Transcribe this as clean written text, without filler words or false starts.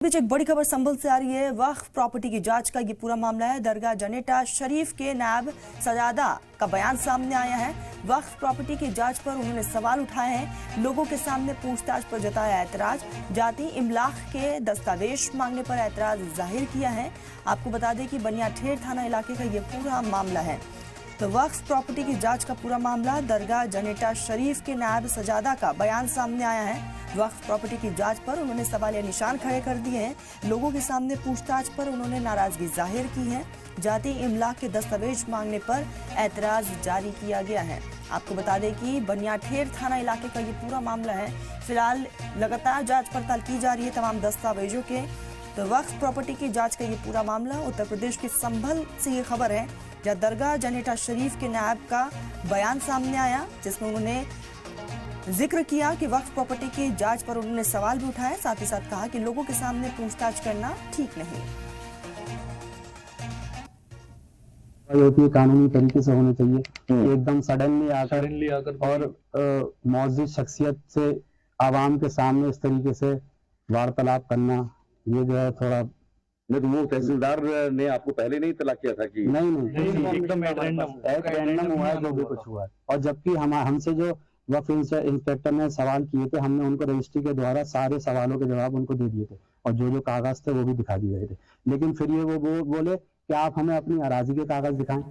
बीच एक बड़ी खबर संभल से आ रही है। वक्फ प्रॉपर्टी की जांच का ये पूरा मामला है। दरगाह जनेटा शरीफ के नायब सजादा का बयान सामने आया है। वक्फ प्रॉपर्टी की जांच पर उन्होंने सवाल उठाए हैं। लोगों के सामने पूछताछ पर जताया ऐतराज। जाति इमलाक के दस्तावेज मांगने पर ऐतराज जाहिर किया है। आपको बता दें कि बनियाठेर थाना इलाके का ये पूरा मामला है। तो वक्फ प्रॉपर्टी की जांच का पूरा मामला, दरगाह जनेटा शरीफ के नायब सजादा का बयान सामने आया है। वक्फ प्रॉपर्टी की जांच पर उन्होंने सवालिया निशान खड़े कर दिए हैं। लोगों के सामने पूछताछ पर उन्होंने नाराजगी जाहिर की है। जाति इमलाक के दस्तावेज मांगने पर ऐतराज जारी किया गया है। आपको बता दें कि बनियाठेर थाना इलाके का ये पूरा मामला है। फिलहाल लगातार जांच पड़ताल की जा रही है तमाम दस्तावेजों के। तो वक्फ प्रॉपर्टी की जांच का ये पूरा मामला उत्तर प्रदेश के संभल से ये खबर है, जहां दरगाह जनेटा शरीफ के नायब का बयान सामने आया, जिसमें उन्होंने जिक्र किया कि वक्फ प्रॉपर्टी की जांच पर उन्होंने सवाल भी उठाए। साथ ही साथ कहा कि लोगों के सामने पूछताछ करना ठीक नहीं। होती है कानूनी तरीके से होने चाहिए। एकदम सडनली आकर और मौजूद शख्सियत से आवाम के सामने इस तरीके से वार्तालाप करना, ये जो है थोड़ा नहीं। तो वो तहसीलदार ने आपको पहले नहीं इत्तला किया था कि नहीं एकदम रैंडम हुआ है जो भी कुछ हुआ है। और जबकि हमसे जो वक्फ इंस्पेक्टर ने सवाल किए थे, हमने उनको रजिस्ट्री के द्वारा सारे सवालों के जवाब उनको दे दिए थे और जो कागज थे वो भी दिखा दिए गए थे। लेकिन फिर ये वो बोले कि आप हमें अपनी अराजी के कागज दिखाएं।